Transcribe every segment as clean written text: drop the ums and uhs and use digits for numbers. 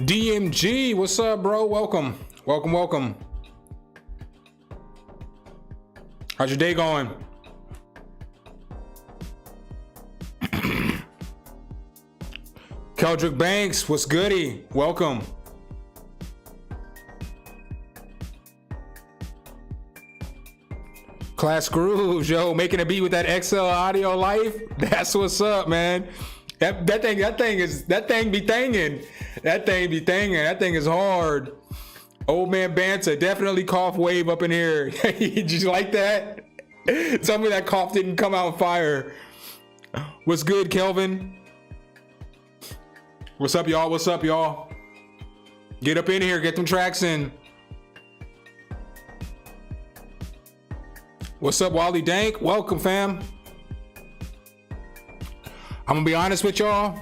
DMG, what's up, bro? Welcome. Welcome. How's your day going? Keldrick Banks, what's goody? Welcome. Class Grooves, yo, making a beat with that XL Audio Life. That's what's up, man. That thing be thangin'. That thing is hard. Old man Banta, definitely cough wave up in here. Did you like that? Tell me that cough didn't come out fire. What's good, Kelvin? What's up, y'all? Get up in here, get them tracks in. What's up, Wally Dank? Welcome, fam. I'm gonna be honest with y'all.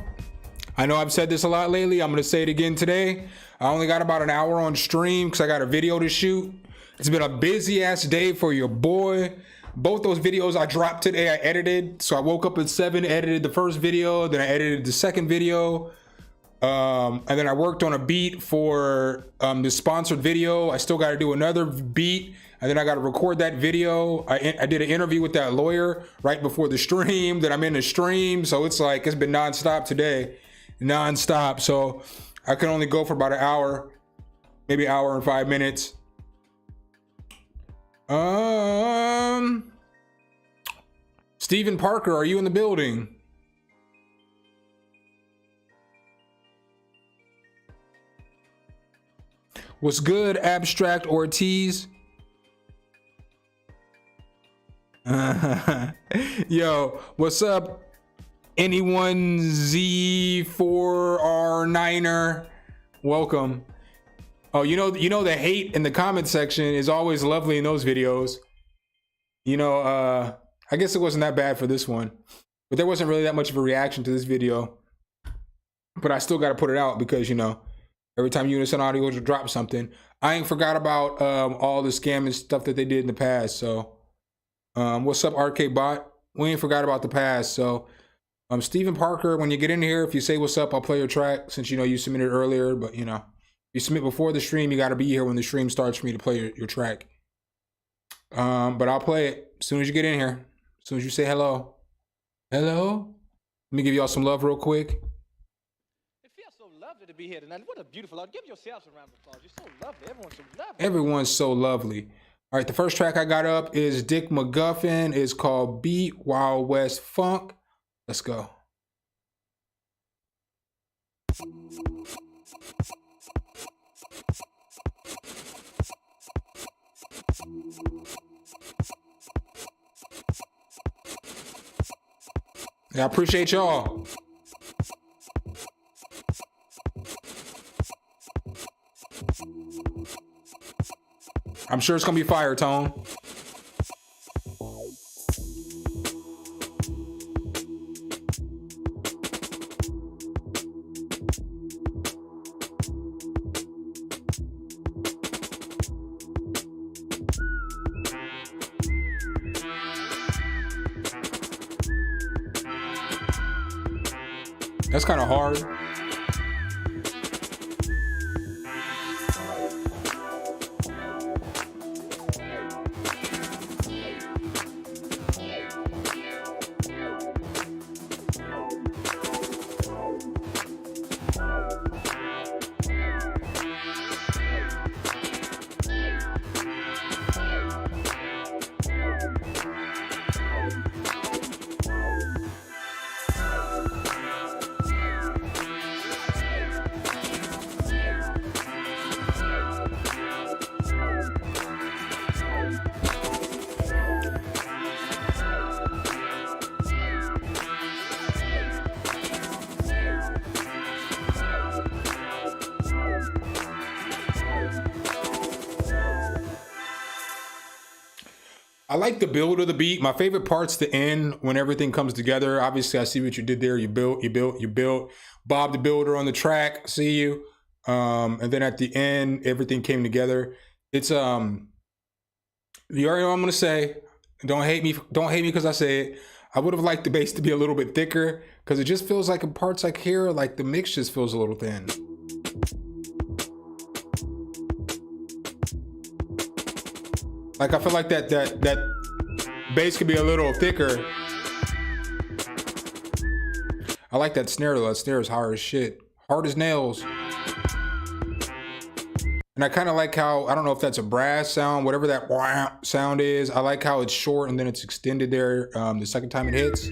I know I've said this a lot lately. I'm gonna say it again today. I only got about an hour on stream because I got a video to shoot. It's been a busy ass day for your boy. Both those videos I dropped today, I edited. So I woke up at 7, edited the first video, then I edited the second video. And then I worked on a beat for the sponsored video. I still got to do another beat, and then I got to record that video. I did an interview with that lawyer right before the stream. Then I'm in the stream, so it's like it's been nonstop today, nonstop. So I can only go for about an hour, maybe an hour and 5 minutes. Stephen Parker, are you in the building? What's good, Abstract Ortiz? Yo, what's up, anyone Z4R9er? Welcome. Oh, you know the hate in the comment section is always lovely in those videos. You know, I guess it wasn't that bad for this one, but there wasn't really that much of a reaction to this video. But I still got to put it out because, you know, every time Unison Audio will drop something. I ain't forgot about all the scamming stuff that they did in the past. So, what's up, Arcade Bot? We ain't forgot about the past. So, Stephen Parker, when you get in here, if you say what's up, I'll play your track since, you know, you submitted earlier. But, you know, if you submit before the stream, you got to be here when the stream starts for me to play your track. But I'll play it as soon as you get in here. As soon as you say hello. Hello? Let me give y'all some love real quick. To be here tonight. What a beautiful art. Give yourselves a round of applause. You're so lovely. Everyone's so lovely. Everyone's so lovely. All right, the first track I got up is Dick McGuffin. It's called Beat Wild West Funk. Let's go. Yeah, I appreciate y'all. I'm sure it's gonna be fire, Tone. That's kind of hard. I like the build of the beat. My favorite part's the end when everything comes together. Obviously, I see what you did there. You built. Bob the Builder on the track. See you. And then at the end, everything came together. It's you already know what I'm gonna say. Don't hate me because I say it. I would have liked the bass to be a little bit thicker because it just feels like in parts like here, like the mix just feels a little thin. Like I feel like that bass could be a little thicker. I like that snare though. That snare is hard as shit. Hard as nails. And I kind of like how, I don't know if that's a brass sound, whatever that wah sound is. I like how it's short and then it's extended there the second time it hits.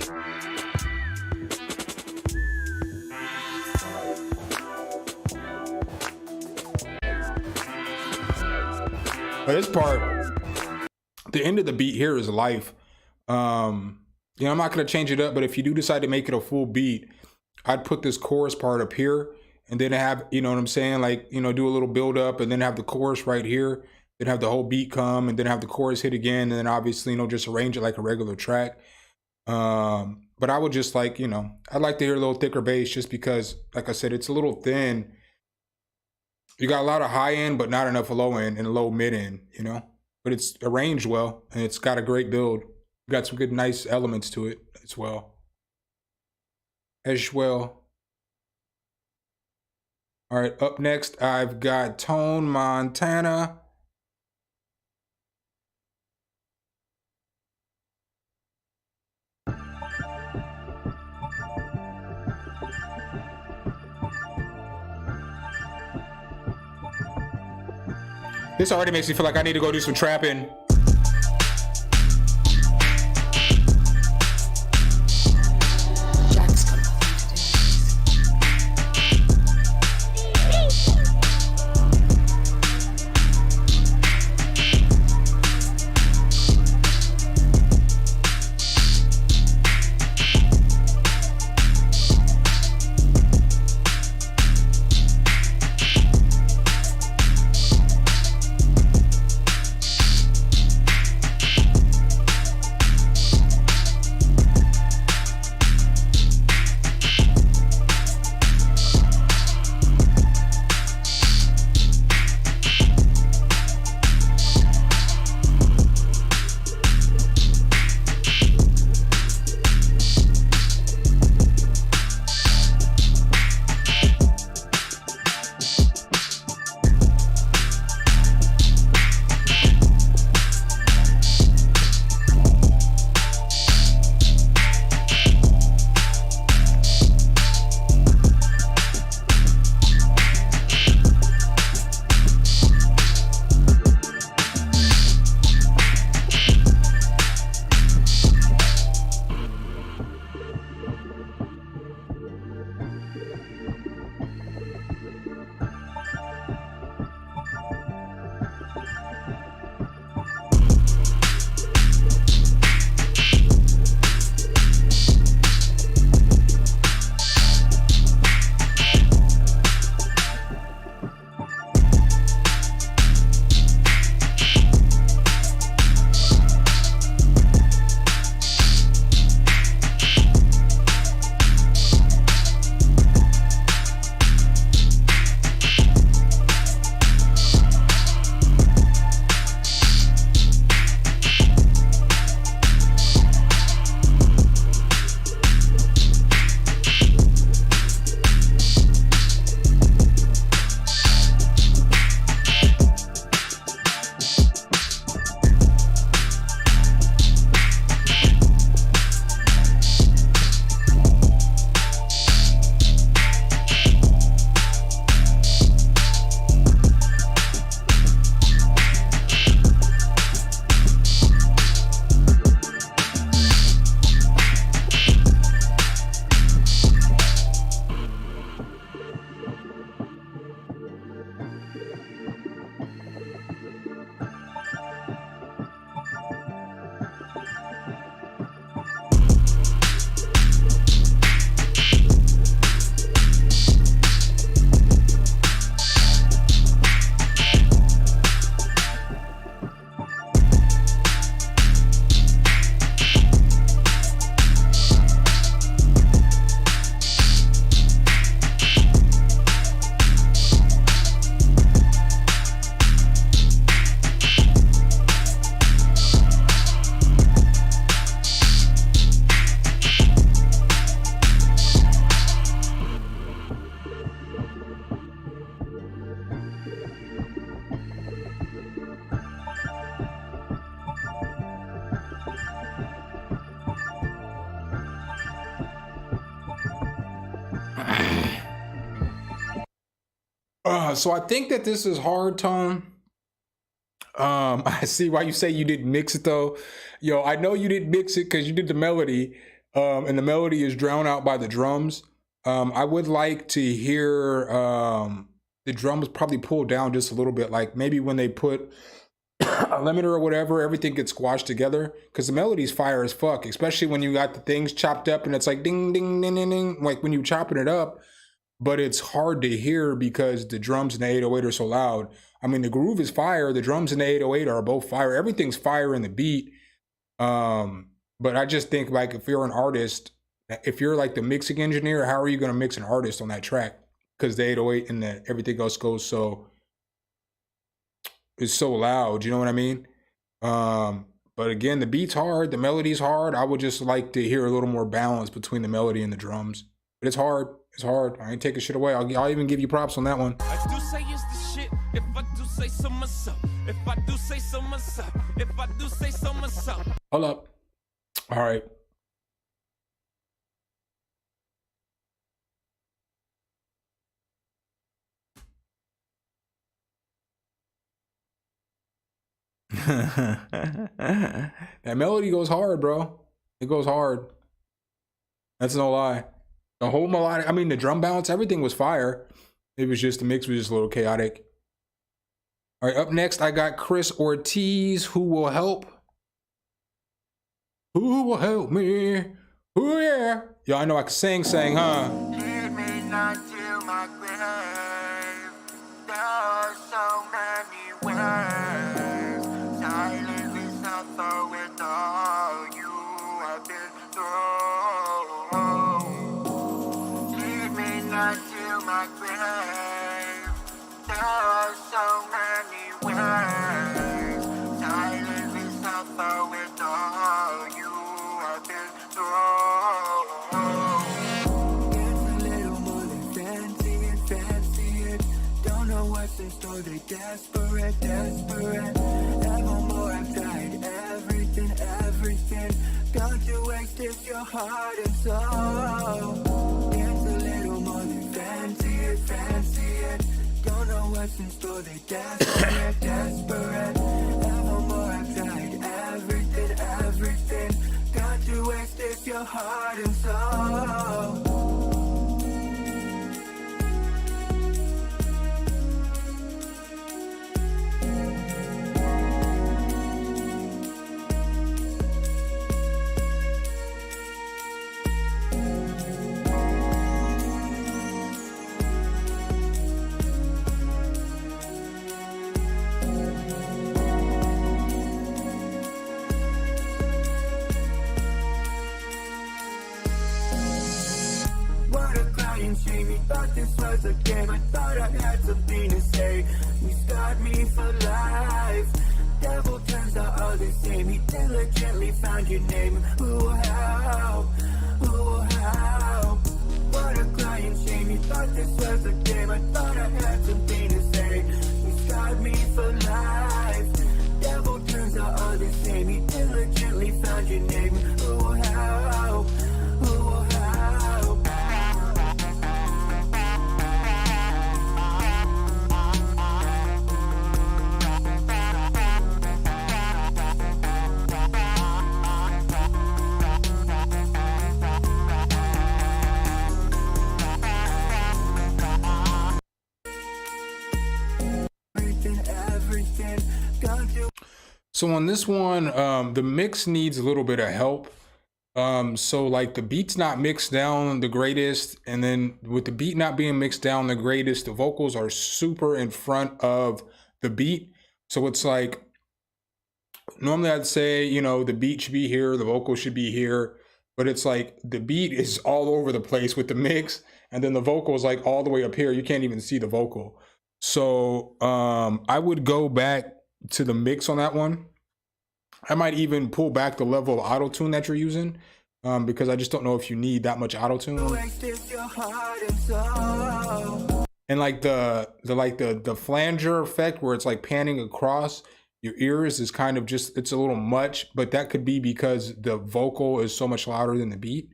But this part, the end of the beat here is life. You know, I'm not going to change it up, but if you do decide to make it a full beat, I'd put this chorus part up here and then have, you know what I'm saying? Like, you know, do a little build up and then have the chorus right here, then have the whole beat come and then have the chorus hit again. And then obviously, you know, just arrange it like a regular track. But I would just like, you know, I'd like to hear a little thicker bass just because, like I said, it's a little thin. You got a lot of high end, but not enough low end and low mid end, you know, but it's arranged well and it's got a great build. Got some good, nice elements to it as well. All right, up next, I've got Tone Montana. This already makes me feel like I need to go do some trapping. So I think that this is hard tone. I see why you say you didn't mix it though. Yo, I know you didn't mix it because you did the melody, and the melody is drowned out by the drums. I would like to hear the drums probably pulled down just a little bit, like maybe when they put a limiter or whatever, everything gets squashed together, because the melody's fire as fuck, especially when you got the things chopped up and it's like ding, ding, ding, ding, ding, like when you chopping it up, but it's hard to hear because the drums and the 808 are so loud. I mean, the groove is fire. The drums and the 808 are both fire. Everything's fire in the beat. But I just think, like, if you're an artist, if you're like the mixing engineer, how are you going to mix an artist on that track? Because the 808 and everything else goes so, it's so loud. You know what I mean? But again, the beat's hard. The melody's hard. I would just like to hear a little more balance between the melody and the drums. But it's hard. It's hard. I ain't taking shit away. I'll even give you props on that one. I do say it's the shit. If I do say so myself. If I do say so myself. If I do say so myself. Hold up. All right. That melody goes hard, bro. It goes hard. That's no lie. The whole melodic, I mean, the drum balance, everything was fire. It was just, the mix was just a little chaotic. All right, up next, I got Chris Ortiz, Who Will Help? Who will help me? Oh, yeah. Yo, I know I can sing, huh? Lead me not to my grave. There are so many ways. Silently suffer with all you have been through. Lead me not to my grave. There are so many ways. Silently suffer with all you have been through. So they desperate, desperate. Evermore I've tried everything, everything. Don't you waste this, your heart and soul. It's a little more than fancy it, fancy it. Don't know what's in store, they desperate, desperate. Evermore I've tried everything, everything. Don't you waste this, your heart and soul. Thought this was a game, I thought I had something to say. You scarred me for life. Devil turns out all the same. He diligently found your name. Who will help? Who will help? What a crying shame. You thought this was a game, I thought I had something to say. You scarred me for life. Devil turns out all the same. He diligently found your name. Who will help? Who will help? So on this one, the mix needs a little bit of help. So like the beat's not mixed down the greatest, and then with the beat not being mixed down the greatest, the vocals are super in front of the beat. So it's like, normally I'd say, you know, the beat should be here, the vocal should be here, but it's like the beat is all over the place with the mix, and then the vocal is like all the way up here. You can't even see the vocal. So I would go back to the mix on that one. I might even pull back the level of auto-tune that you're using, because I just don't know if you need that much auto-tune. And like the flanger effect where it's like panning across your ears is kind of just, it's a little much, but that could be because the vocal is so much louder than the beat.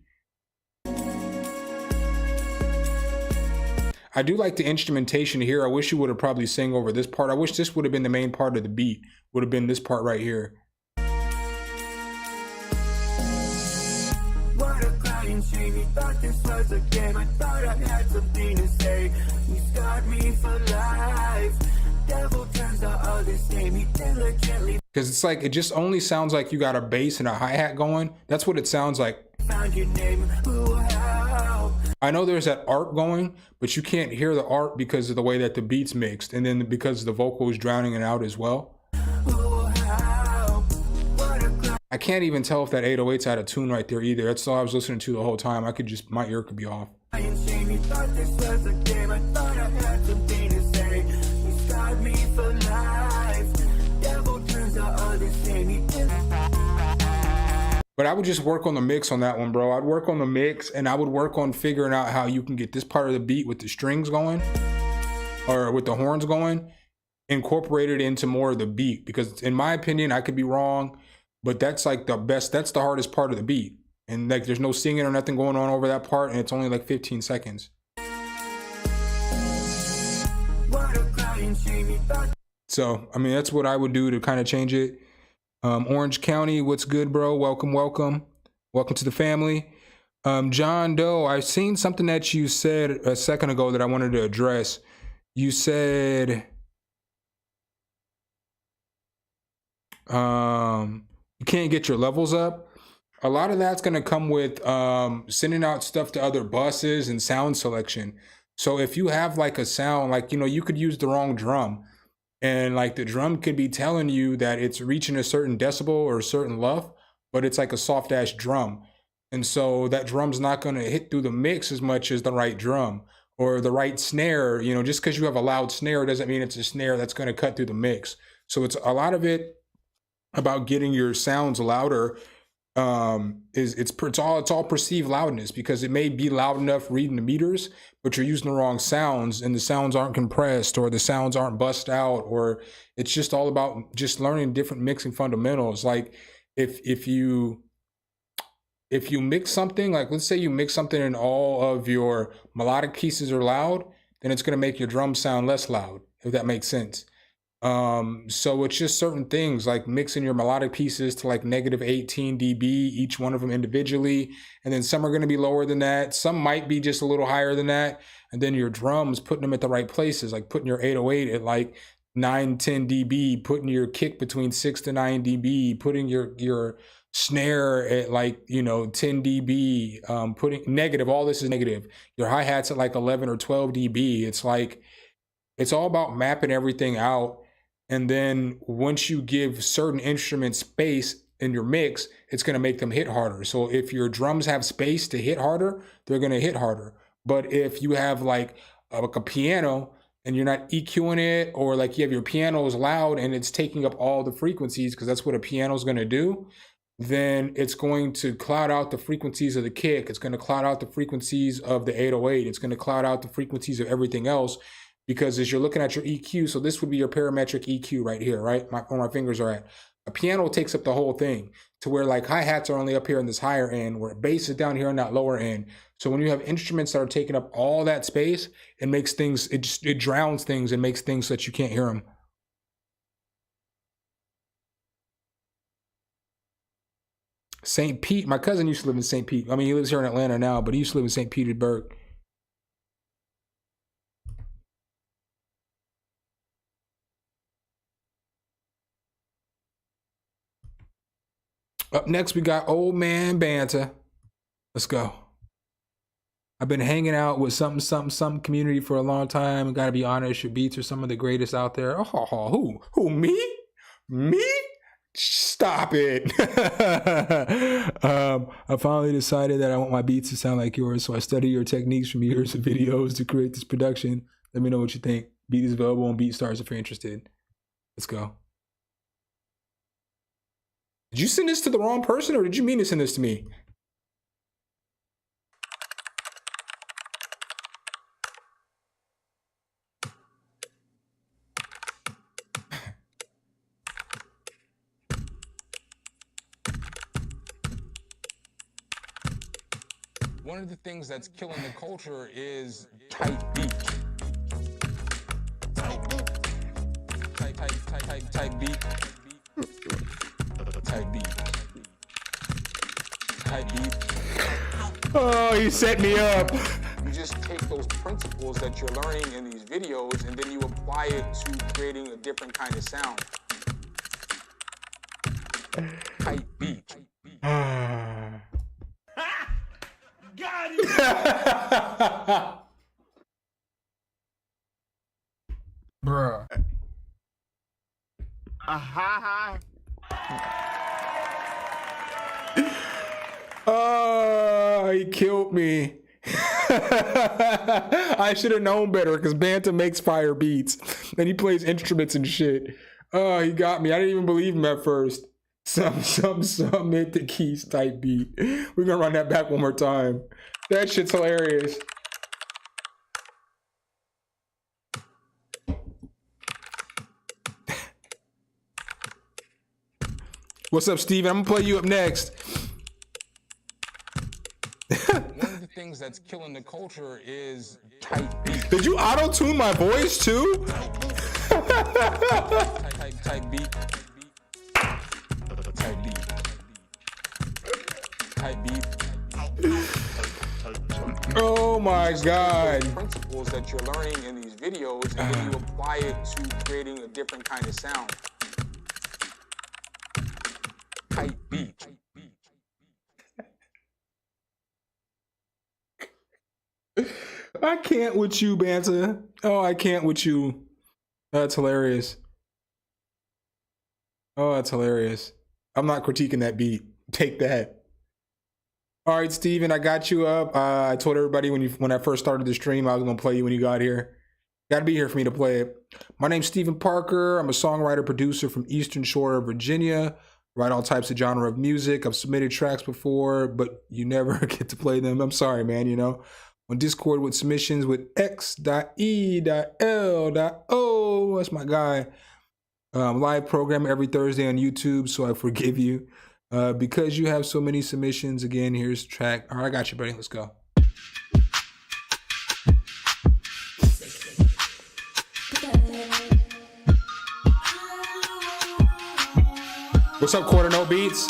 I do like the instrumentation here. I wish you would have probably sang over this part. I wish this would have been the main part of the beat. Would have been this part right here. What a crying shame, you thought this was a game. I thought I had something to say. You scarred me for life. Devil turns out all the same. He diligently because it's like, it just only sounds like you got a bass and a hi-hat going. That's what it sounds like. found your name. Ooh, how? I know there's that art going, but you can't hear the art because of the way that the beat's mixed, and then because the vocal is drowning it out as well. Ooh, how? What a I can't even tell if that 808's out of tune right there either. That's all I was listening to the whole time. I could just, my ear could be off. crying shame, you thought this was a game. I thought I had something to say. You scarred me for life. Devil turns out all the same. He But I would just work on the mix on that one, bro. I'd work on the mix, and I would work on figuring out how you can get this part of the beat with the strings going, or with the horns going, incorporated into more of the beat. Because in my opinion, I could be wrong, but that's like the best, that's the hardest part of the beat. And like, there's no singing or nothing going on over that part, and it's only like 15 seconds. what a crying shame, you thought So, I mean, that's what I would do to kind of change it. Orange County, what's good, bro? Welcome, welcome. Welcome to the family. John Doe, I've seen something that you said a second ago that I wanted to address. You said you can't get your levels up. A lot of that's going to come with sending out stuff to other buses and sound selection. So if you have like a sound, like, you know, you could use the wrong drum. And like the drum could be telling you that it's reaching a certain decibel or a certain luff, but it's like a soft ass drum. And so that drum's not going to hit through the mix as much as the right drum or the right snare. You know, just because you have a loud snare doesn't mean it's a snare that's going to cut through the mix. So it's a lot of it about getting your sounds louder. It's all perceived loudness, because it may be loud enough reading the meters, but you're using the wrong sounds, and the sounds aren't compressed, or the sounds aren't bussed out, or it's just all about just learning different mixing fundamentals. Like if you mix something, like let's say you mix something and all of your melodic pieces are loud, then it's going to make your drums sound less loud, if that makes sense. So it's just certain things like mixing your melodic pieces to like -18 dB, each one of them individually. And then some are going to be lower than that. Some might be just a little higher than that. And then your drums, putting them at the right places, like putting your 808 at like 9-10 dB, putting your kick between 6 to 9 dB, putting your snare at like, you know, 10 dB, putting negative, all this is negative. Your hi-hats at like 11 or 12 dB. It's like, it's all about mapping everything out. And then once you give certain instruments space in your mix, it's going to make them hit harder. So if your drums have space to hit harder, they're going to hit harder. But if you have like a piano and you're not EQing it, or like you have your piano is loud and it's taking up all the frequencies, because that's what a piano is going to do, then it's going to cloud out the frequencies of the kick. It's going to cloud out the frequencies of the 808. It's going to cloud out the frequencies of everything else. Because as you're looking at your EQ, so this would be your parametric EQ right here, right? Where my fingers are at. A piano takes up the whole thing, to where like hi-hats are only up here in this higher end, where bass is down here in that lower end. So when you have instruments that are taking up all that space, it makes things, it drowns things and makes things so that you can't hear them. St. Pete, my cousin used to live in St. Pete. I mean, he lives here in Atlanta now, but he used to live in St. Petersburg. Up next, we got Old Man Banta. Let's go. I've been hanging out with some community for a long time, and gotta be honest, your beats are some of the greatest out there. Oh, who, me? Me? Stop it. I finally decided that I want my beats to sound like yours, so I study your techniques from years of videos to create this production. Let me know what you think. Beat is available on BeatStars if you're interested. Let's go. Did you send this to the wrong person, or did you mean to send this to me? One of the things that's killing the culture is tight beats. type beat. Type beat. Type beat. Oh, he set me up. You just take those principles that you're learning in these videos and then you apply it to creating a different kind of sound. Type beat. Got it. Bruh. Oh, he killed me. I should have known better because Banta makes fire beats and he plays instruments and shit. Oh, he got me. I didn't even believe him at first. Some hit the keys type beat. We're gonna run that back one more time. That shit's hilarious. What's up, Steven? I'm gonna play you up next. One of the things that's killing the culture is type beat. Did you auto-tune my voice too? Type beat. Type beat. Type beat. Oh my God. Principles that you're learning in these videos and then you apply it to creating a different kind of sound. Type beat. I can't with you, Banta. Oh, I can't with you. That's hilarious. Oh, that's hilarious. I'm not critiquing that beat. Take that. All right, Steven, I got you up. I told everybody when I first started the stream, I was going to play you when you got here. Got to be here for me to play it. My name's Steven Parker. I'm a songwriter, producer from Eastern Shore of Virginia. Write all types of genre of music. I've submitted tracks before, but you never get to play them. I'm sorry, man, you know. On Discord with submissions with X.E.L.O. That's my guy. Live program every Thursday on YouTube, so I forgive you. Because you have so many submissions, again, here's the track. All right, I got you, buddy. Let's go. What's up, Quarter Note Beats?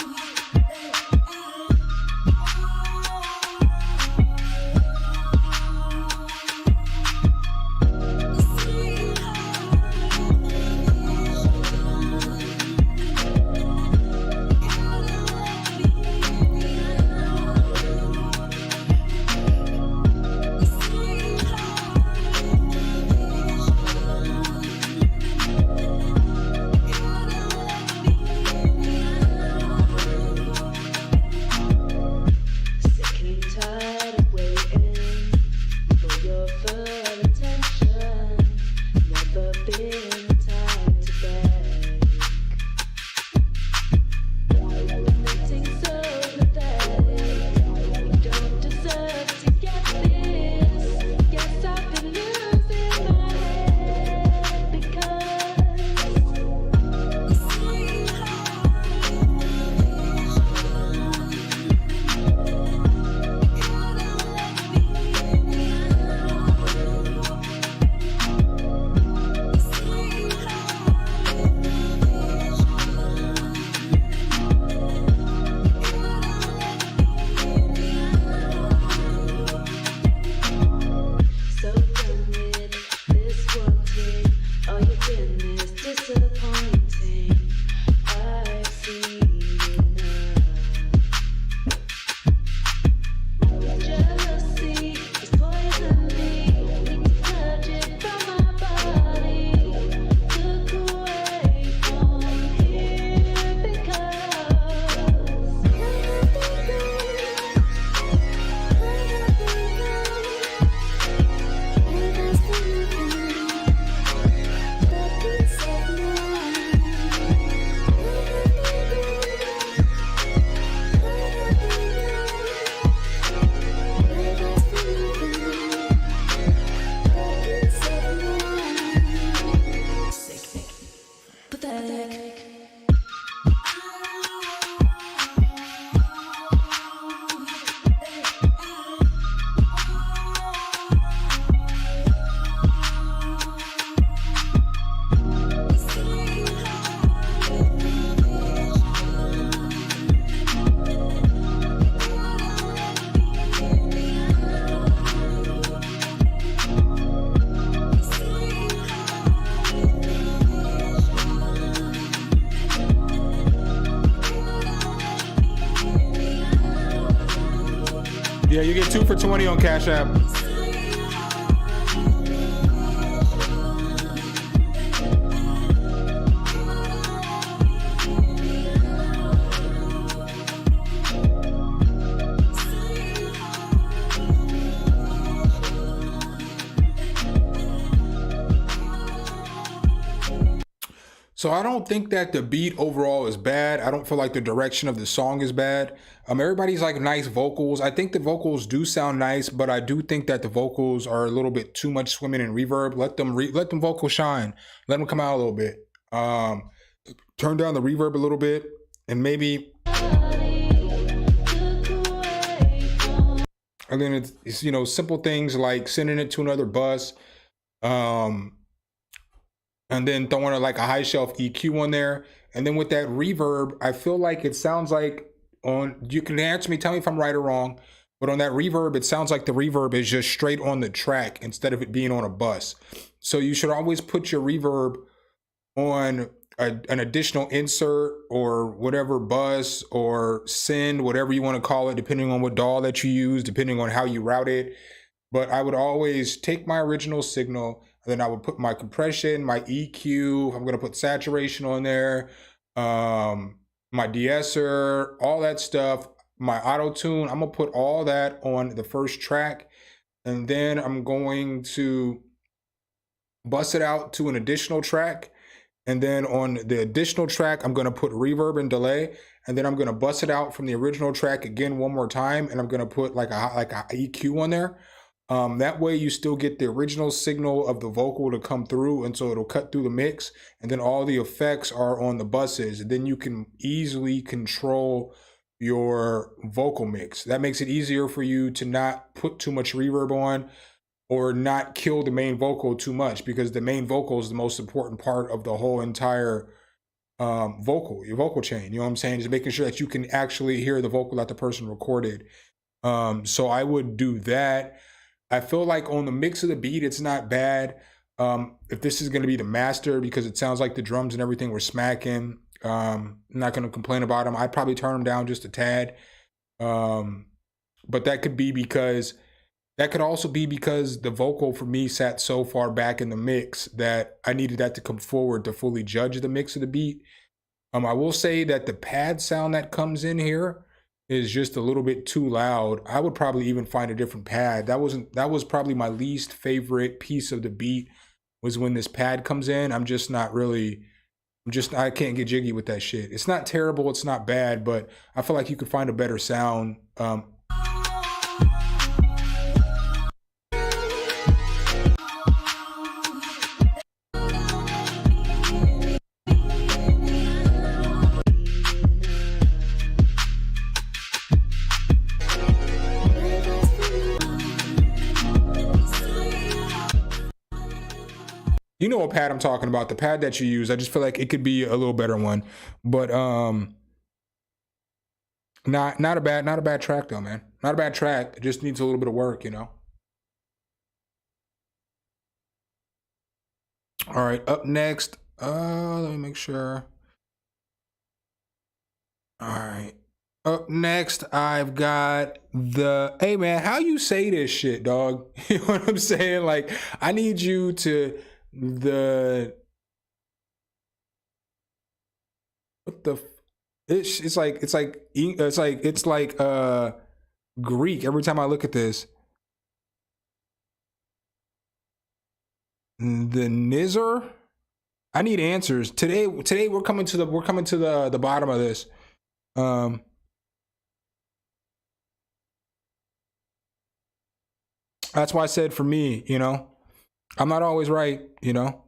Yeah, you get 2 for $20 on Cash App. So I don't think that the beat overall is bad. I don't feel like the direction of the song is bad. Everybody's like nice vocals. I think the vocals do sound nice, but I do think that the vocals are a little bit too much swimming in reverb. Let them vocals shine. Let them come out a little bit. Turn down the reverb a little bit, and maybe. And then it's you know, simple things like sending it to another bus. And then throwing like a high shelf EQ on there. And then with that reverb, I feel like it sounds like you can answer me, tell me if I'm right or wrong, but on that reverb, it sounds like the reverb is just straight on the track instead of it being on a bus. So you should always put your reverb on an additional insert or whatever bus or send, whatever you want to call it, depending on what DAW that you use, depending on how you route it. But I would always take my original signal, and then I would put my compression, my EQ, I'm gonna put saturation on there, my de-esser, all that stuff, my auto-tune, I'm gonna put all that on the first track, and then I'm going to bust it out to an additional track, and then on the additional track, I'm gonna put reverb and delay, and then I'm gonna bust it out from the original track again one more time, and I'm gonna put like a EQ on there. That way you still get the original signal of the vocal to come through, and so it'll cut through the mix, and then all the effects are on the buses, and then you can easily control your vocal mix. That makes it easier for you to not put too much reverb on or not kill the main vocal too much, because the main vocal is the most important part of the whole entire your vocal chain. You know what I'm saying? Just making sure that you can actually hear the vocal that the person recorded. So I would do that. I feel like on the mix of the beat, it's not bad. If this is going to be the master, because it sounds like the drums and everything were smacking, I'm not going to complain about them. I'd probably turn them down just a tad. But that could also be because the vocal for me sat so far back in the mix that I needed that to come forward to fully judge the mix of the beat. I will say that the pad sound that comes in here is just a little bit too loud. I would probably even find a different pad. That was probably my least favorite piece of the beat, was when this pad comes in. I can't get jiggy with that shit. It's not terrible, it's not bad, but I feel like you could find a better sound. You know what pad I'm talking about, the pad that you use. I just feel like it could be a little better one. But not a bad track though, man. Not a bad track. It just needs a little bit of work, you know. All right, up next, let me make sure. All right. Up next, I've got hey man, how you say this shit, dog? You know what I'm saying? Like, I need you to it's like Greek every time I look at this. The Nizar? I need answers. Today we're coming to the bottom of this. That's why I said for me, you know, I'm not always right, you know.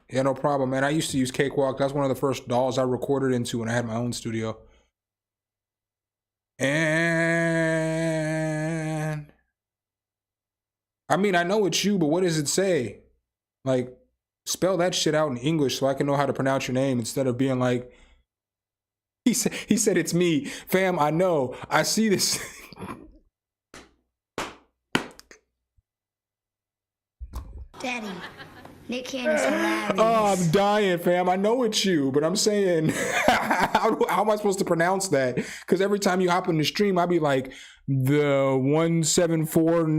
Yeah, no problem, man. I used to use Cakewalk. That's one of the first DAWs I recorded into when I had my own studio. And I mean, I know it's you, but what does it say? Like, spell that shit out in English so I can know how to pronounce your name instead of being like, he said it's me. Fam, I know. I see this. Daddy, Nick Cannon's hilarious. Oh, I'm dying, fam. I know it's you, but I'm saying, how am I supposed to pronounce that? Because every time you hop in the stream, I'd be like, the 174 You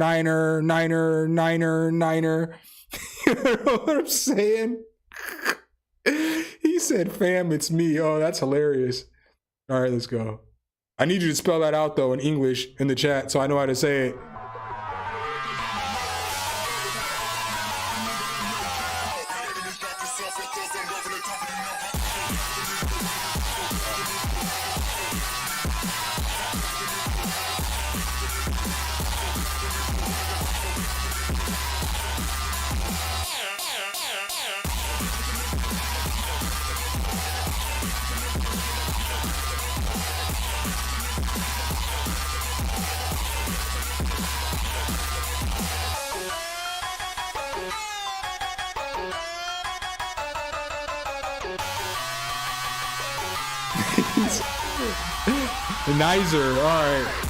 know what I'm saying? He said, fam, it's me. Oh, that's hilarious. All right, let's go. I need you to spell that out, though, in English in the chat so I know how to say it. Nicer, all right.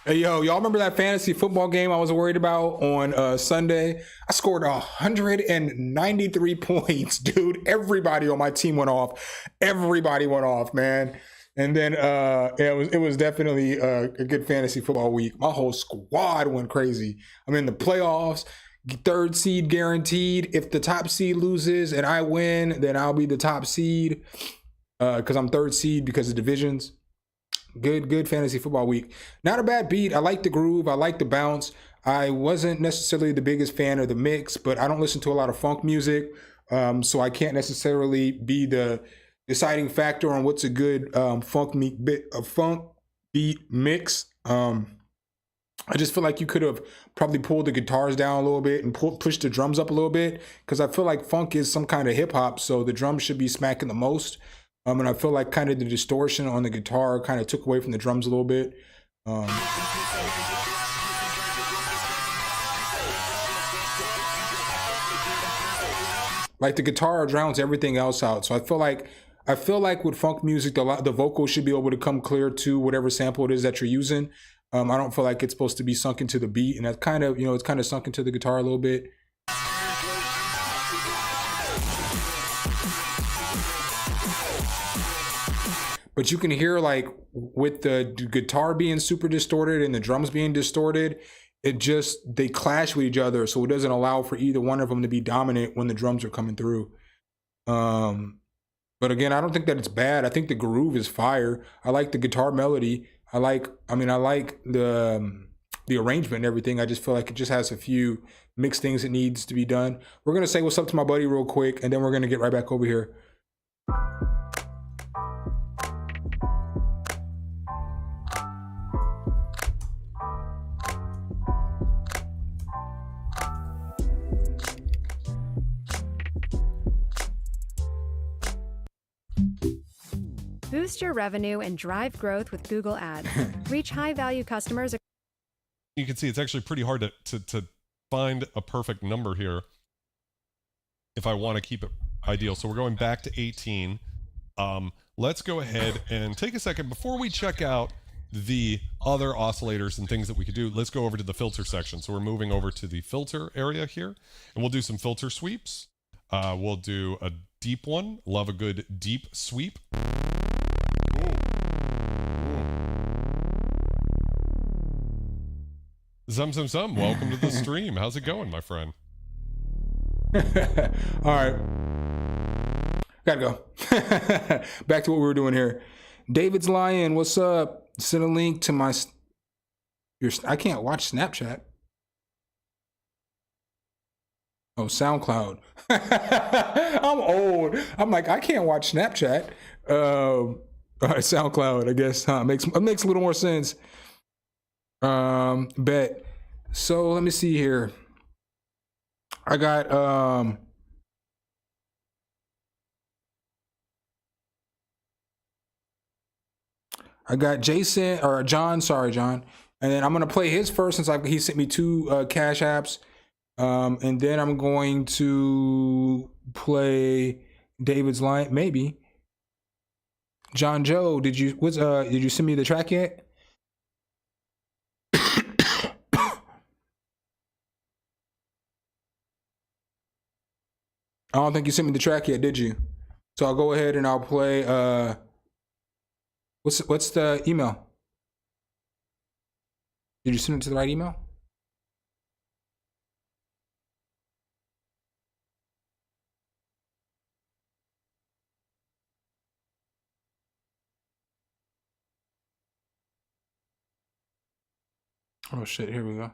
Hey, yo, y'all remember that fantasy football game I was worried about on Sunday? I scored 193 points, dude. Everybody on my team went off. Everybody went off, man. And then it was definitely a good fantasy football week. My whole squad went crazy. I'm in the playoffs, 3rd seed guaranteed. If the top seed loses and I win, then I'll be the top seed because I'm 3rd seed because of divisions. Good fantasy football week. Not a bad beat. I like the groove. I like the bounce. I wasn't necessarily the biggest fan of the mix, but I don't listen to a lot of funk music, so I can't necessarily be the deciding factor on what's a good funk beat mix. I just feel like you could have probably pulled the guitars down a little bit and pushed the drums up a little bit, because I feel like funk is some kind of hip hop, so the drums should be smacking the most. And I feel like kind of the distortion on the guitar kind of took away from the drums a little bit. Like the guitar drowns everything else out. So I feel like with funk music, the vocals should be able to come clear to whatever sample it is that you're using. I don't feel like it's supposed to be sunk into the beat, and that kind of, it's kind of sunk into the guitar a little bit. But you can hear, like, with the guitar being super distorted and the drums being distorted, they clash with each other, so it doesn't allow for either one of them to be dominant when the drums are coming through. But again, I don't think that it's bad. I think the groove is fire. I like the guitar melody. I like the arrangement and everything. I just feel like it just has a few mixed things that needs to be done. We're gonna say what's up to my buddy real quick, and then we're gonna get right back over here. Boost your revenue and drive growth with Google Ads. Reach high-value customers. You can see it's actually pretty hard to find a perfect number here if I want to keep it ideal. So we're going back to 18. Let's go ahead and take a second before we check out the other oscillators and things that we could do, let's go over to the filter section. So we're moving over to the filter area here, and we'll do some filter sweeps. We'll do a deep one. Love a good deep sweep. Some. Welcome to the stream. How's it going, my friend? All right. Gotta go. Back to what we were doing here. David's Lion, what's up? Send a link to my... I can't watch Snapchat. Oh, SoundCloud. I'm old. I'm like, I can't watch Snapchat. All right, SoundCloud, I guess. It makes a little more sense. Bet. So let me see here. I got Jason or John. Sorry, John. And then I'm gonna play his first since he sent me 2 Cash Apps. And then I'm going to play David's line. Maybe. John Joe, did you send me the track yet? I don't think you sent me the track yet, did you? So I'll go ahead and I'll play. What's the email? Did you send it to the right email? Oh shit, here we go.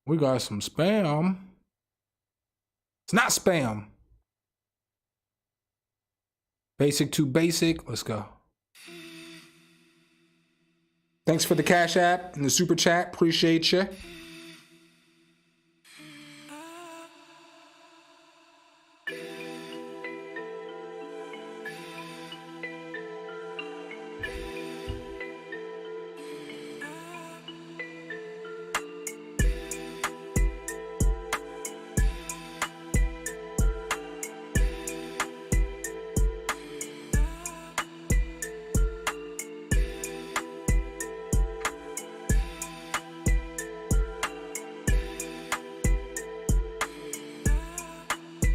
We got some spam. It's not spam. Basic to basic. Let's go. Thanks for the Cash App and the Super Chat. Appreciate you.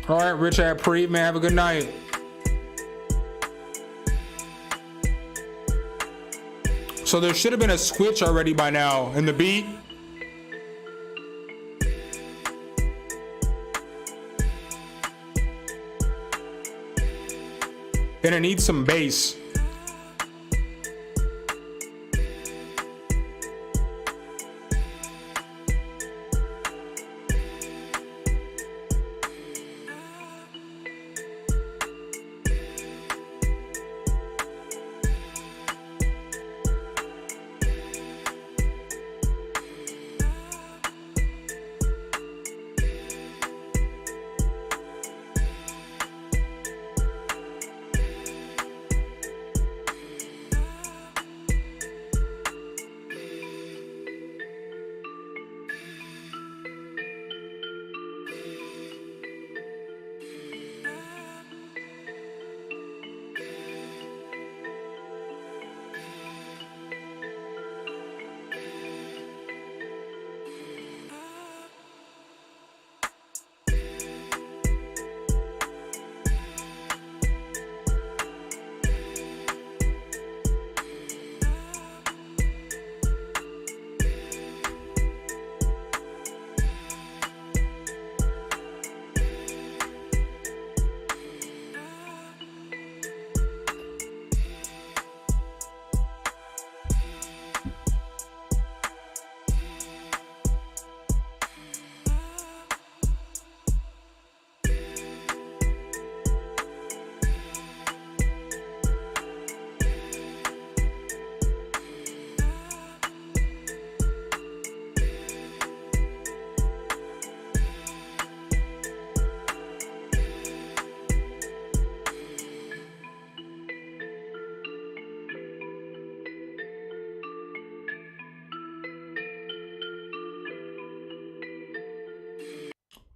All right, Rich at Preamp, man, have a good night. So there should have been a switch already by now in the beat. And it needs some bass.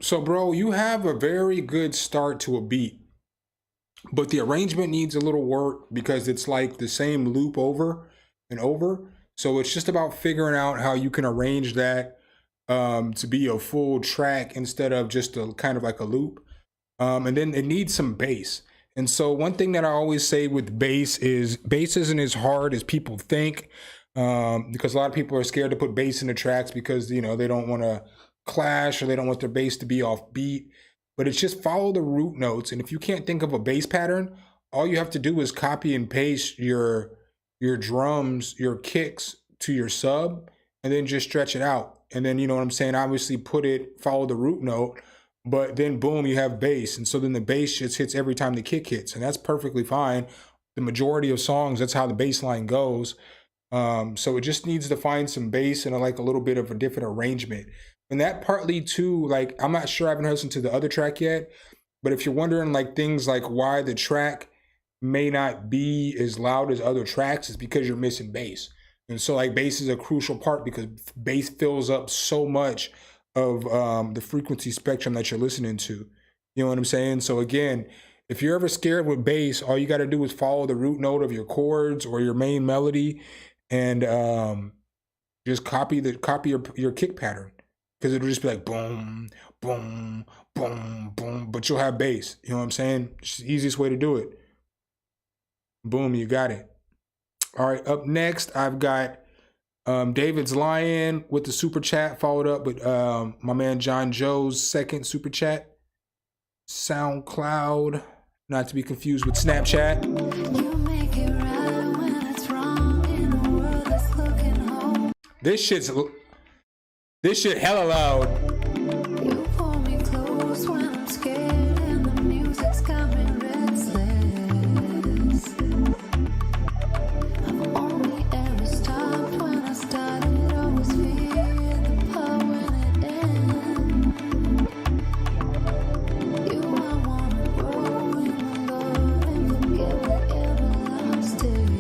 So, bro, you have a very good start to a beat. but the arrangement needs a little work because it's like the same loop over and over. So it's just about figuring out how you can arrange that to be a full track instead of just a kind of like a loop. And then it needs some bass. And so one thing that I always say with bass is bass isn't as hard as people think, because a lot of people are scared to put bass in the tracks because, you know, they don't want to clash or they don't want their bass to be off beat. But it's just follow the root notes. And if you can't think of a bass pattern, all you have to do is copy and paste your drums, your kicks to your sub, and then just stretch it out. And then, you know what I'm saying? Obviously follow the root note, but then boom, you have bass. And so then the bass just hits every time the kick hits. And that's perfectly fine. The majority of songs, that's how the bass line goes. So it just needs to find some bass and like a little bit of a different arrangement. And that partly too, like, I'm not sure, I haven't listened to the other track yet, but if you're wondering like things like why the track may not be as loud as other tracks, is because you're missing bass. And so like bass is a crucial part because bass fills up so much of the frequency spectrum that you're listening to. You know what I'm saying? So again, if you're ever scared with bass, all you got to do is follow the root note of your chords or your main melody and just copy your kick pattern, because it'll just be like boom, boom, boom, boom, but you'll have bass. You know what I'm saying? It's the easiest way to do it. Boom, you got it. All right, up next, I've got David's Lion with the super chat, followed up with my man John Joe's second super chat. SoundCloud, not to be confused with Snapchat. This shit hella loud. You pull me close when I'm scared and the music's got me restless. I've only ever stopped when I started. Always feared the part when it ends. You, I wanna grow in the love and forget the everlasting.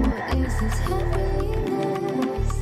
What is this happiness?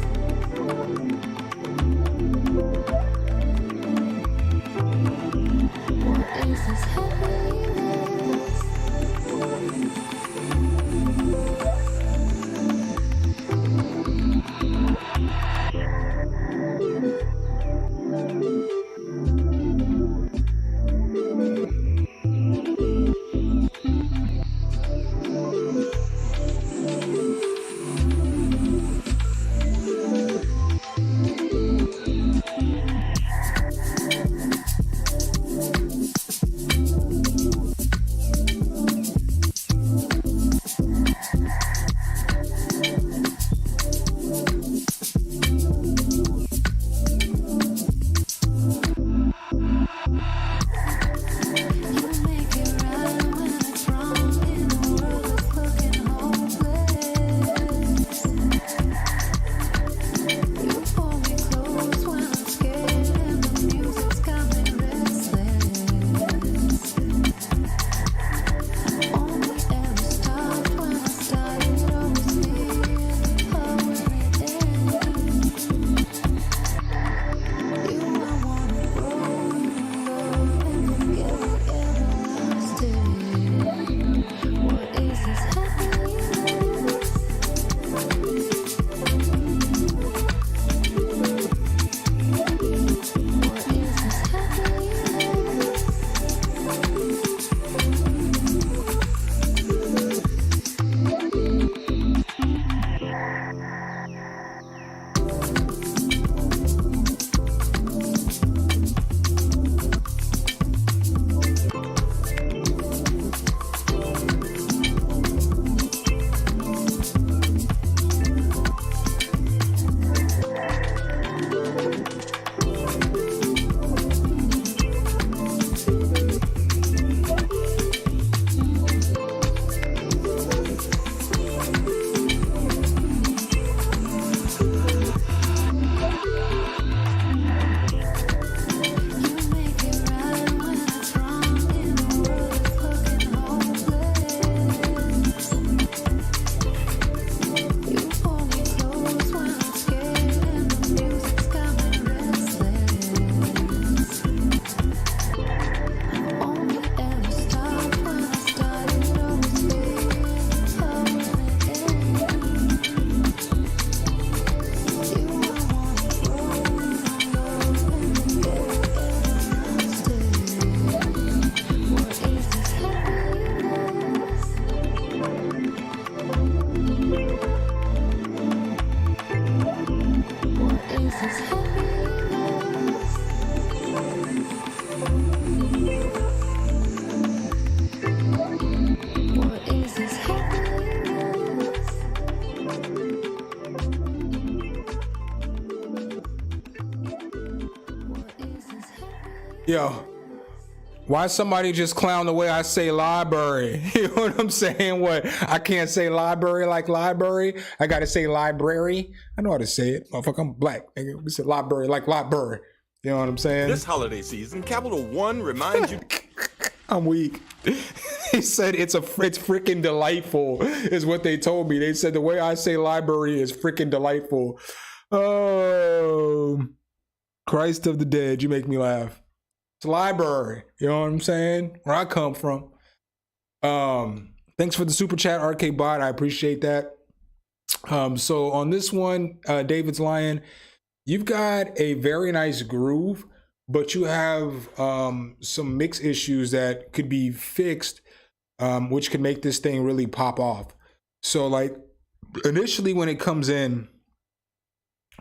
this happiness? What is this happiness? What is this happiness? Yo, why somebody just clown the way I say library? You know what I'm saying? What? I can't say library like library. I gotta say library. I know how to say it. Motherfucker, I'm black. Nigga. We say library like library. You know what I'm saying? This holiday season, Capital One reminds you. I'm weak. They said it's freaking delightful, is what they told me. They said the way I say library is freaking delightful. Oh, Christ of the dead, you make me laugh. It's a library, you know what I'm saying? Where I come from. Thanks for the super chat, RK Bot. I appreciate that. So on this one, David's Lion, you've got a very nice groove, but you have some mix issues that could be fixed, which could make this thing really pop off. So like initially when it comes in,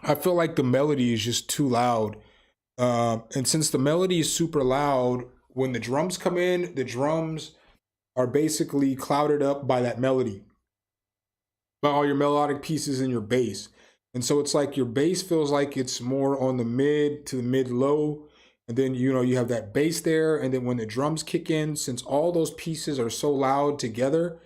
I feel like the melody is just too loud. And since the melody is super loud, when the drums come in, the drums are basically clouded up by that melody, by all your melodic pieces in your bass. And so it's like your bass feels like it's more on the mid to the mid low. And then, you know, you have that bass there. And then when the drums kick in, since all those pieces are so loud together,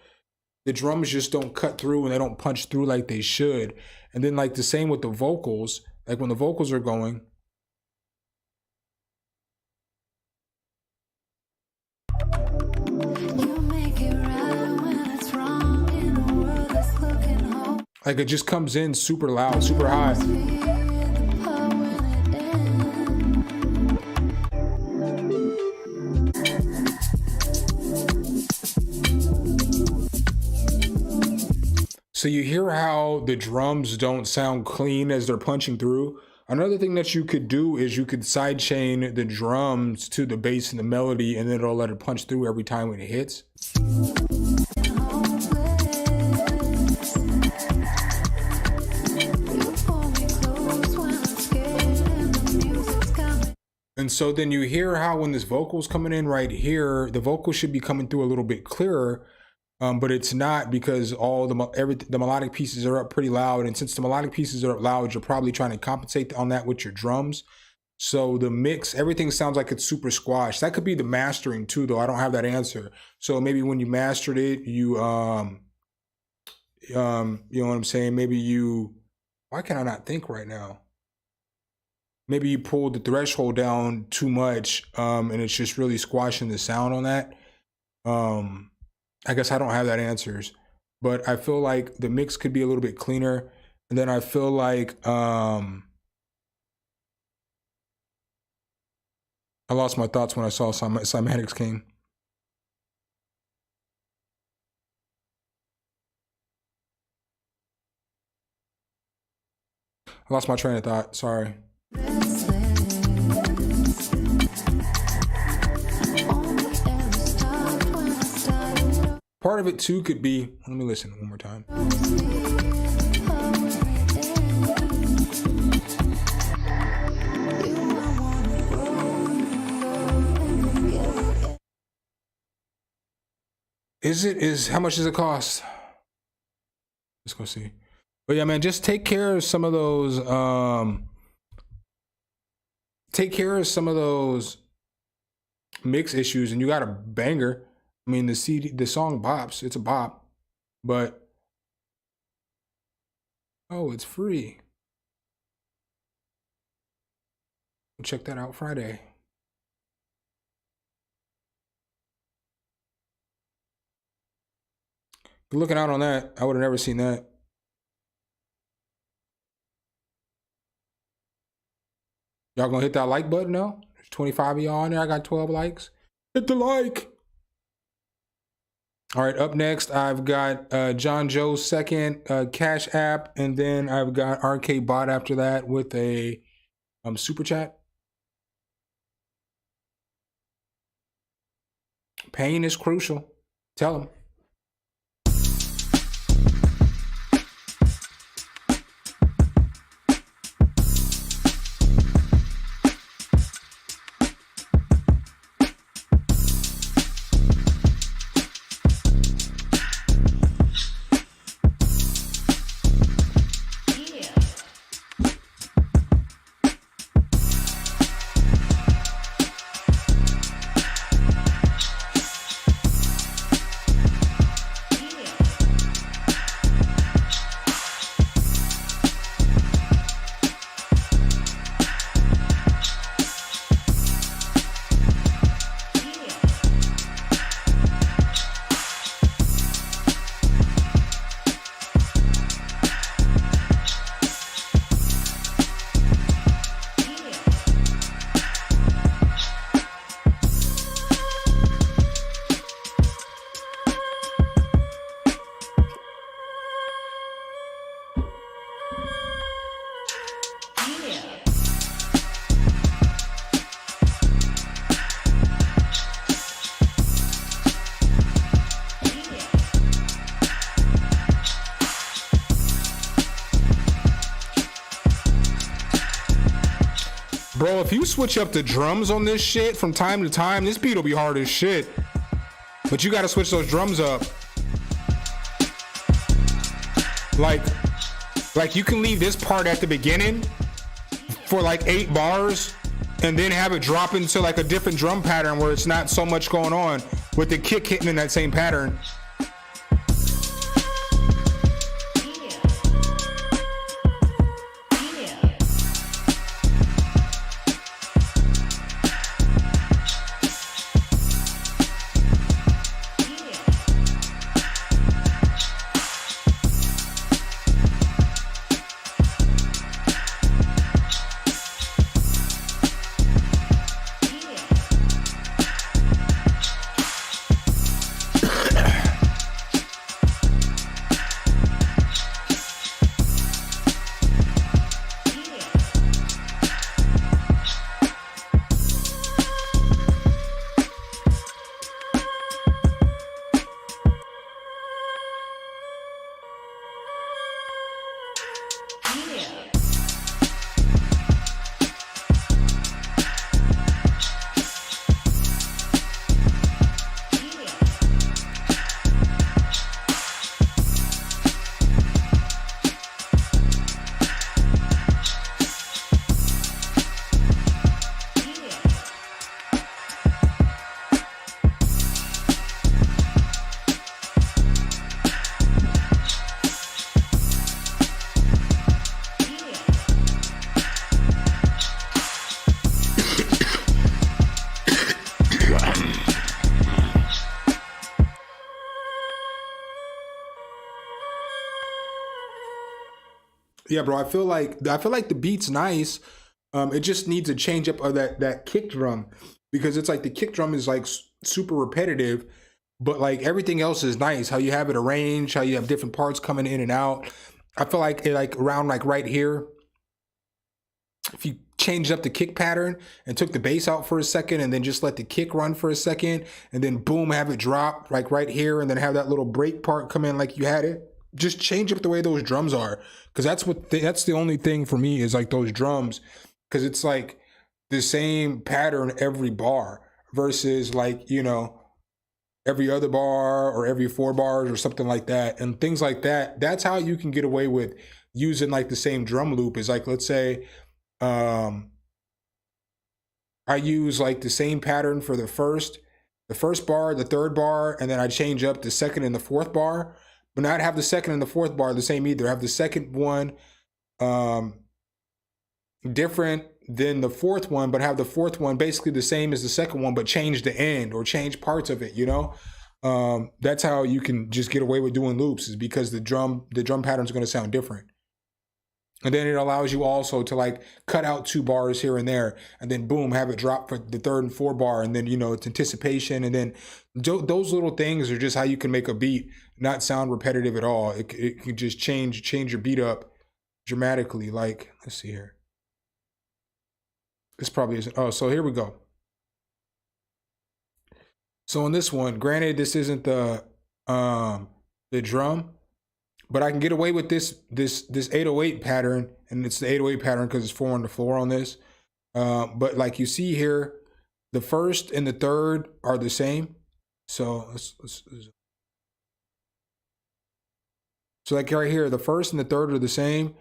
the drums just don't cut through and they don't punch through like they should. And then like the same with the vocals, like when the vocals are going, You make it right when it's wrong in a world that's looking home. like it just comes in super loud, super high. Feel the power when it ends. So you hear how the drums don't sound clean as they're punching through. Another thing that you could do is you could sidechain the drums to the bass and the melody, and then it'll let it punch through every time when it hits. And so then you hear how when this vocal's coming in right here, the vocal should be coming through a little bit clearer, but it's not because all the melodic pieces are up pretty loud. And since the melodic pieces are up loud, you're probably trying to compensate on that with your drums. So the mix, everything sounds like it's super squashed. That could be the mastering too, though. I don't have that answer. So maybe when you mastered it, you know what I'm saying? Maybe you, why can I not think right now? Maybe you pulled the threshold down too much, and it's just really squashing the sound on that. I guess I don't have that answers, but I feel like the mix could be a little bit cleaner. And then I feel like I lost my thoughts when I saw Cymatics King. I lost my train of thought, sorry. Part of it too could be, let me listen one more time. How much does it cost? Let's go see. But yeah, man, just take care of some of those, mix issues and you got a banger. I mean, the song bops, it's a bop, but, oh, it's free. We'll check that out Friday. But looking out on that, I would have never seen that. Y'all gonna hit that like button now? There's 25 of y'all on there. I got 12 likes. Hit the like. All right, up next, I've got John Joe's second Cash App, and then I've got RK Bot after that with a super chat. Pain is crucial. Tell him. Bro, if you switch up the drums on this shit from time to time, this beat will be hard as shit. But you gotta switch those drums up. Like you can leave this part at the beginning for like 8 bars and then have it drop into like a different drum pattern where it's not so much going on with the kick hitting in that same pattern. Yeah, bro, I feel like the beat's nice. It just needs a change up of that kick drum, because it's like the kick drum is like super repetitive, but like everything else is nice. How you have it arranged, how you have different parts coming in and out. I feel like it, like around like right here, if you changed up the kick pattern and took the bass out for a second and then just let the kick run for a second and then boom, have it drop like right here and then have that little break part come in like you had it. Just change up the way those drums are, because that's the only thing for me is like those drums, because it's like the same pattern every bar versus like, you know, every other bar or every 4 bars or something like that, and things like that. That's how you can get away with using like the same drum loop. Is like, let's say I use like the same pattern for the first bar, the third bar, and then I change up the second and the fourth bar. But not have the second and the fourth bar the same either. Have the second one different than the fourth one, but have the fourth one basically the same as the second one, but change the end or change parts of it, you know? That's how you can just get away with doing loops, is because the drum pattern's gonna sound different. And then it allows you also to like cut out 2 bars here and there, and then boom, have it drop for the 3rd and 4th bar, and then, you know, it's anticipation. And then those little things are just how you can make a beat not sound repetitive at all. It can just change your beat up dramatically. Like, let's see here. This probably isn't. Oh, so here we go. So on this one, granted, this isn't the drum, but I can get away with this 808 pattern, and it's the 808 pattern because it's 4 on the floor on this. But like you see here, the first and the third are the same. So so like right here, the first and the third are the same,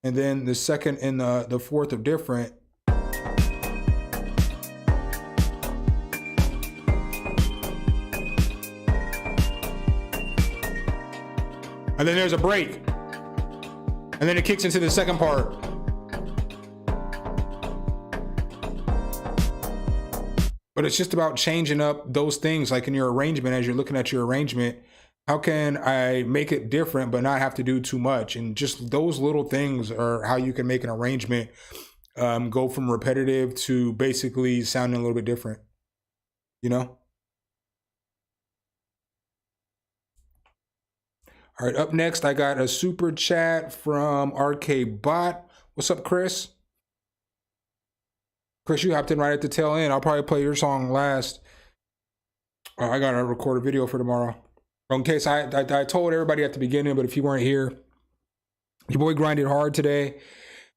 and then the second and the fourth are different. And then there's a break. And then it kicks into the second part. But it's just about changing up those things, like in your arrangement. As you're looking at your arrangement, how can I make it different but not have to do too much? And just those little things are how you can make an arrangement go from repetitive to basically sounding a little bit different, you know? All right, up next, I got a super chat from RK Bot. What's up, Chris? Chris, you hopped in right at the tail end. I'll probably play your song last. I got to record a video for tomorrow. In case I told everybody at the beginning, but if you weren't here, your boy grinded hard today.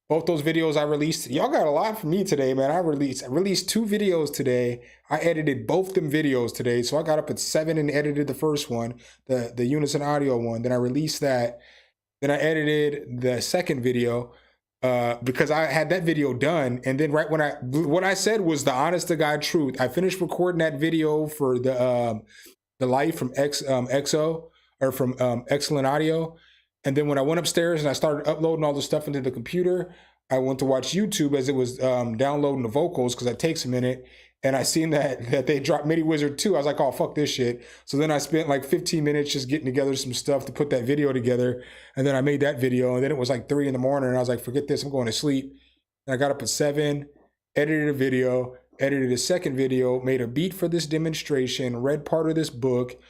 Both those videos I released. Y'all got a lot from me today, man. I released 2 videos today. I edited both them videos today. So I got up at 7 and edited the first one, the Unison audio one. Then I released that. Then I edited the second video because I had that video done. And then right when what I said was the honest to God truth. I finished recording that video for the light from XO or from Excellent Audio. And then when I went upstairs and I started uploading all the stuff into the computer, I went to watch YouTube as it was downloading the vocals because that takes a minute. And I seen that they dropped Midi Wizard 2. I was like, oh, fuck this shit. So then I spent like 15 minutes just getting together some stuff to put that video together. And then I made that video. And then it was like 3 in the morning. And I was like, forget this, I'm going to sleep. And I got up at 7, edited a video, edited a second video, made a beat for this demonstration, read part of this book,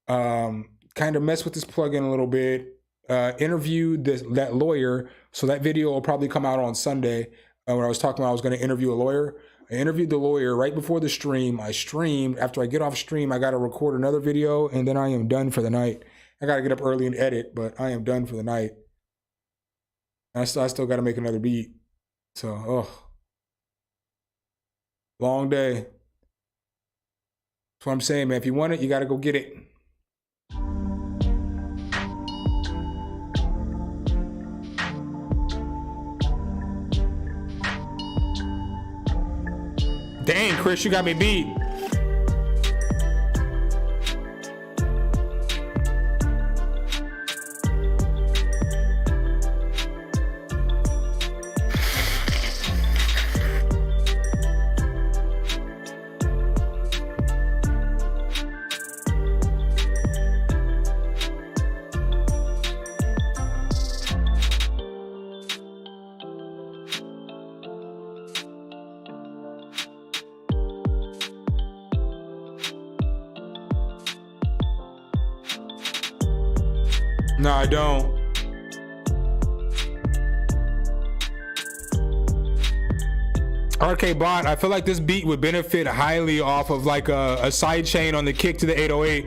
kind of messed with this plugin a little bit. Interviewed that lawyer, so that video will probably come out on Sunday. When I was talking about I was going to interview a lawyer, I interviewed the lawyer right before the stream. I streamed. After I get off stream, I got to record another video, and then I am done for the night. I got to get up early and edit, but I am done for the night. I still got to make another beat. So, long day. That's what I'm saying, man. If you want it, you got to go get it. Dang, Chris, you got me beat. No, I don't. RK Bot, I feel like this beat would benefit highly off of like a side chain on the kick to the 808.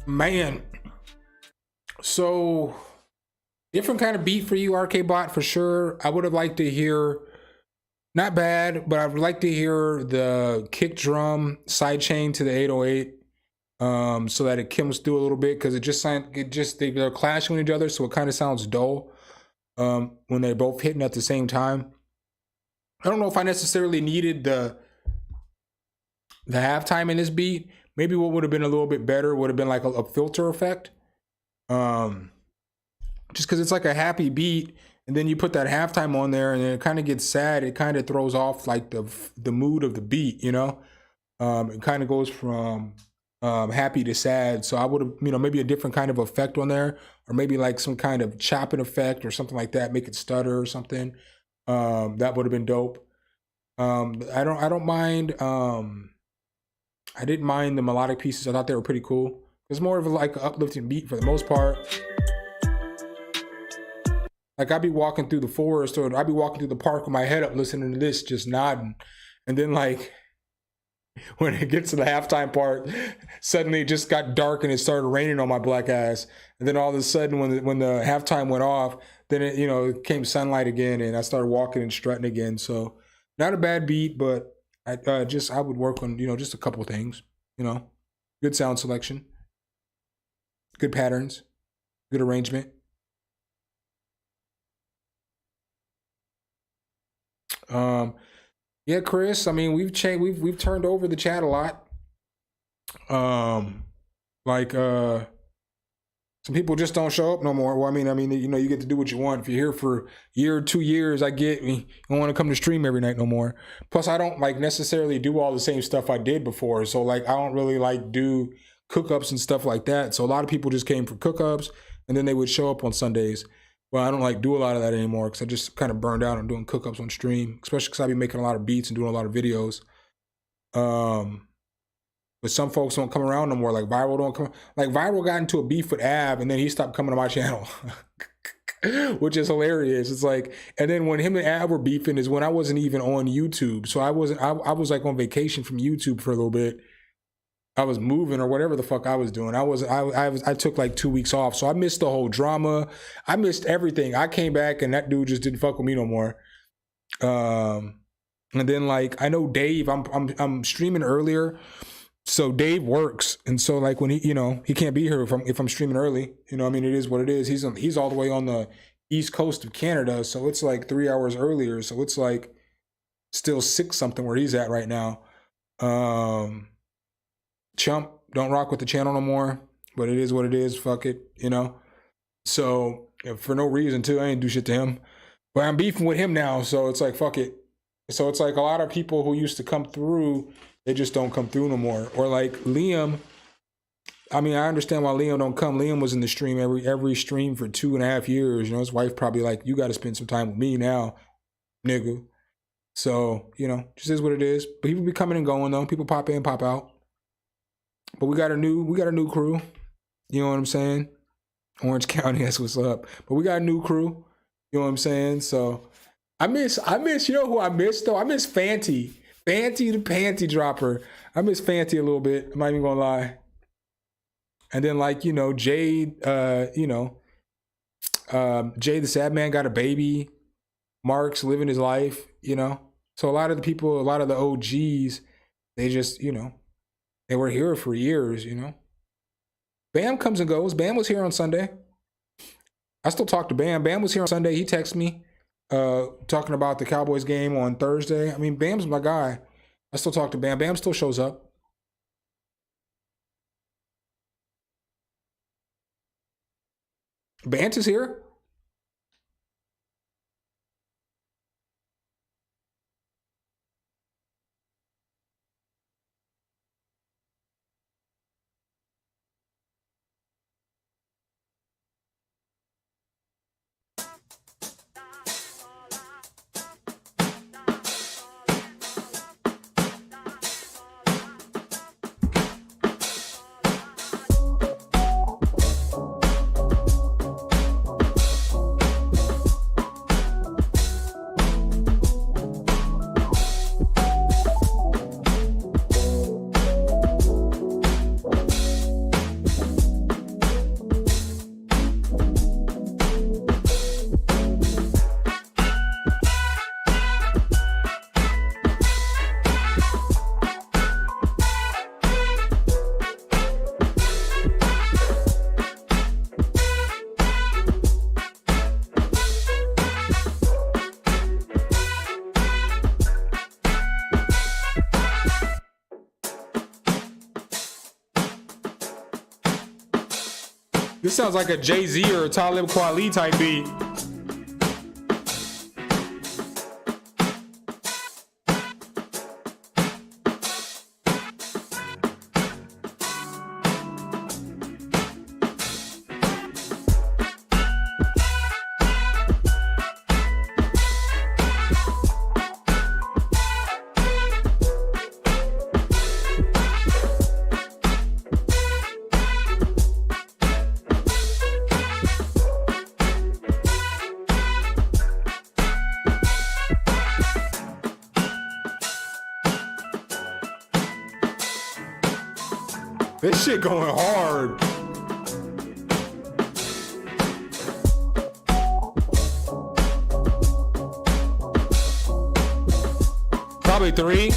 Man, so different kind of beat for you, RK Bot, for sure. I would have liked to hear, not bad, but I would like to hear the kick drum sidechain to the 808, so that it comes through a little bit, because they're clashing with each other, so it kind of sounds dull when they're both hitting at the same time. I don't know if I necessarily needed the halftime in this beat, Maybe what would have been a little bit better would have been like a filter effect. Just because it's like a happy beat, and then you put that halftime on there, and then it kind of gets sad. It kind of throws off like the mood of the beat, you know. It kind of goes from happy to sad. So I would have, you know, maybe a different kind of effect on there, or maybe like some kind of chopping effect or something like that, make it stutter or something. That would have been dope. I don't mind. I didn't mind the melodic pieces. I thought they were pretty cool. It's more of like an uplifting beat for the most part. Like I'd be walking through the forest, or I'd be walking through the park with my head up listening to this, just nodding. And then like when it gets to the halftime part, suddenly it just got dark and it started raining on my black ass. And then all of a sudden when the halftime went off, then it, you know, it came sunlight again, and I started walking and strutting again. So not a bad beat, but I would work on, you know, just a couple of things, you know. Good sound selection, good patterns, good arrangement. Yeah, Chris, I mean, we've turned over the chat a lot. Some people just don't show up no more. Well, I mean, you know, you get to do what you want. If you're here for a year or 2 years, I get you don't want to come to stream every night no more. Plus, I don't like necessarily do all the same stuff I did before. So like, I don't really like do cookups and stuff like that. So a lot of people just came for cookups, and then they would show up on Sundays. Well, I don't like do a lot of that anymore because I just kind of burned out on doing cookups on stream, especially because I be making a lot of beats and doing a lot of videos. But some folks don't come around no more. Like Viral don't come. Like Viral got into a beef with Ab, and then he stopped coming to my channel, which is hilarious. It's like, and then when him and Ab were beefing is when I wasn't even on YouTube. So I was like on vacation from YouTube for a little bit. I was moving or whatever the fuck I was doing. I took like 2 weeks off. So I missed the whole drama. I missed everything. I came back and that dude just didn't fuck with me no more. And then like, I know Dave, I'm streaming earlier. So Dave works. And so like when he, you know, he can't be here if I'm streaming early, you know, I mean, it is what it is. He's all the way on the East Coast of Canada. So it's like 3 hours earlier. So it's like still 6 something where he's at right now. Chump don't rock with the channel no more, but it is what it is. Fuck it, you know. So for no reason too, I ain't do shit to him, but I'm beefing with him now. So it's like fuck it. So it's like a lot of people who used to come through, they just don't come through no more. Or like Liam. I mean, I understand why Liam don't come. Liam was in the stream every stream for 2.5 years. You know, his wife probably like, you got to spend some time with me now, nigga. So you know, just is what it is. But people be coming and going though. People pop in, pop out. But we got a new crew. You know what I'm saying? Orange County, that's what's up. But we got a new crew. You know what I'm saying? So I miss, you know who I miss though? I miss Fanty. Fanty the panty dropper. I miss Fanty a little bit. I'm not even gonna lie. And then like, you know, Jade, Jade the Sad Man got a baby. Mark's living his life, you know. So a lot of the people, a lot of the OGs, they just, you know, they were here for years, you know. Bam comes and goes. Bam was here on Sunday. I still talk to Bam. Bam was here on Sunday. He texted me talking about the Cowboys game on Thursday. I mean, Bam's my guy. I still talk to Bam. Bam still shows up. Bant is here. This sounds like a Jay-Z or a Talib Kweli type beat. This shit going hard. Probably 3.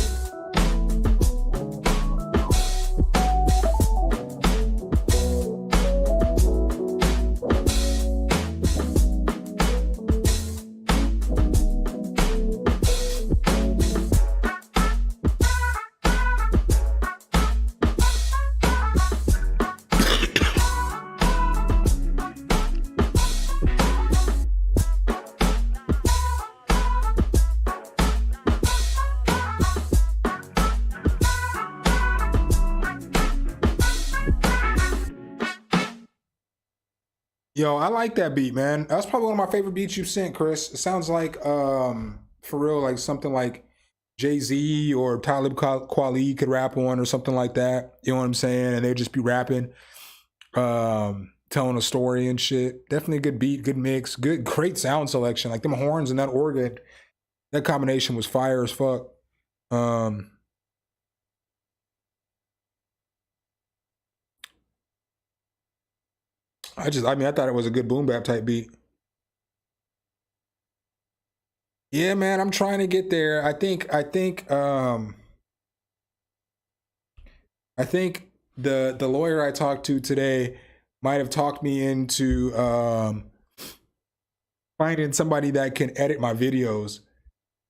Yo, I like that beat, man. That's probably one of my favorite beats you've sent, Chris. It sounds like, for real, like something like Jay-Z or Talib Kweli could rap on or something like that. You know what I'm saying? And they'd just be rapping, telling a story and shit. Definitely a good beat, good mix, great sound selection. Like them horns and that organ, that combination was fire as fuck. I thought it was a good boom bap type beat. Yeah, man, I'm trying to get there. I think the lawyer I talked to today might have talked me into finding somebody that can edit my videos.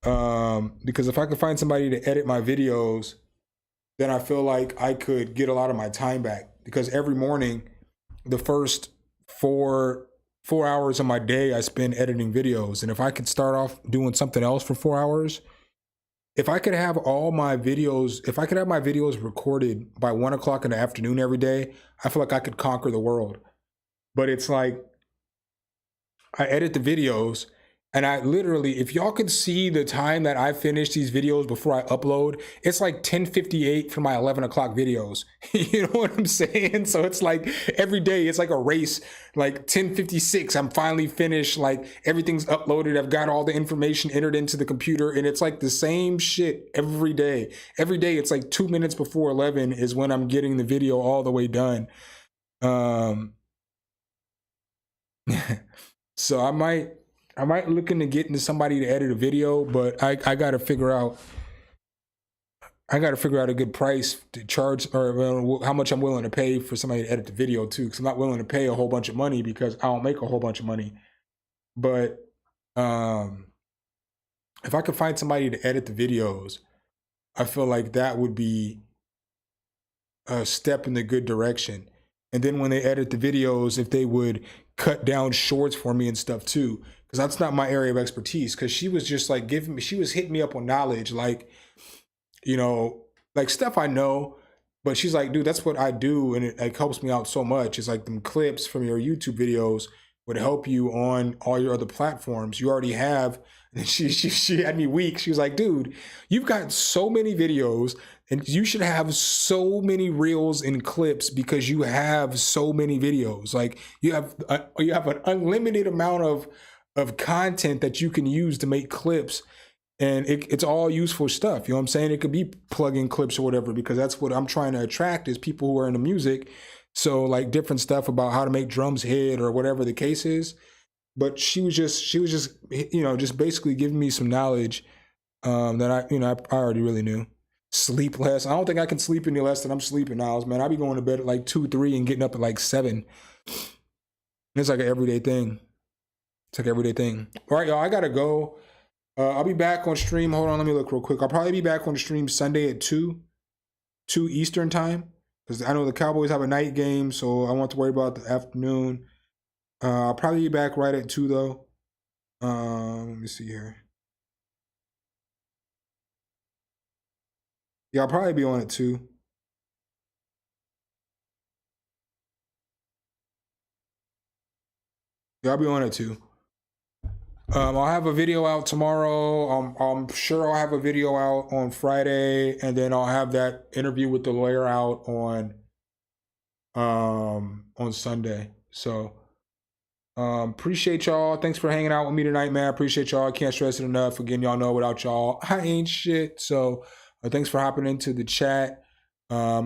Because if I could find somebody to edit my videos, then I feel like I could get a lot of my time back. Because every morning, the first 4 hours of my day I spend editing videos. And if I could start off doing something else for 4 hours, if I could have my videos recorded by 1 o'clock in the afternoon every day, I feel like I could conquer the world. But it's like, I edit the videos, and I literally, if y'all could see the time that I finish these videos before I upload, it's like 10:58 for my 11 o'clock videos. You know what I'm saying? So it's like every day, it's like a race. Like 10:56, I'm finally finished. Like everything's uploaded. I've got all the information entered into the computer, and it's like the same shit every day. Every day, it's like 2 minutes before 11 is when I'm getting the video all the way done. So I might look into getting somebody to edit a video, but I gotta figure out a good price to charge, or how much I'm willing to pay for somebody to edit the video too. Because I'm not willing to pay a whole bunch of money because I don't make a whole bunch of money. But if I could find somebody to edit the videos, I feel like that would be a step in the good direction. And then when they edit the videos, if they would cut down shorts for me and stuff too, because that's not my area of expertise. Because she was just like she was hitting me up on knowledge, like, you know, like stuff I know, but she's like, dude, that's what I do, and it like helps me out so much. It's like them clips from your YouTube videos would help you on all your other platforms. You already have. And she had me weak. She was like, dude, you've got so many videos, and you should have so many reels and clips because you have so many videos. Like you have an unlimited amount of content that you can use to make clips, and it's all useful stuff. You know what I'm saying? It could be plug-in clips or whatever, because that's what I'm trying to attract is people who are into music. So like different stuff about how to make drums hit or whatever the case is. But she was just, you know, just basically giving me some knowledge that I already really knew. Sleep less. I don't think I can sleep any less than I'm sleeping now, man. I be going to bed at like 2, 3 and getting up at like 7. It's like an everyday thing. All right, y'all, I gotta go. I'll be back on stream. Hold on, let me look real quick. I'll probably be back on stream Sunday at 2 Eastern time. because I know the Cowboys have a night game, so I want to worry about the afternoon. I'll probably be back right at 2 though. Let me see here. Yeah, I'll probably be on at 2. Yeah, I'll be on at 2. I'll have a video out tomorrow. I'm sure I'll have a video out on Friday, and then I'll have that interview with the lawyer out on Sunday. So appreciate y'all. Thanks for hanging out with me tonight, man. I appreciate y'all. I can't stress it enough. Again, y'all know without y'all, I ain't shit. So thanks for hopping into the chat.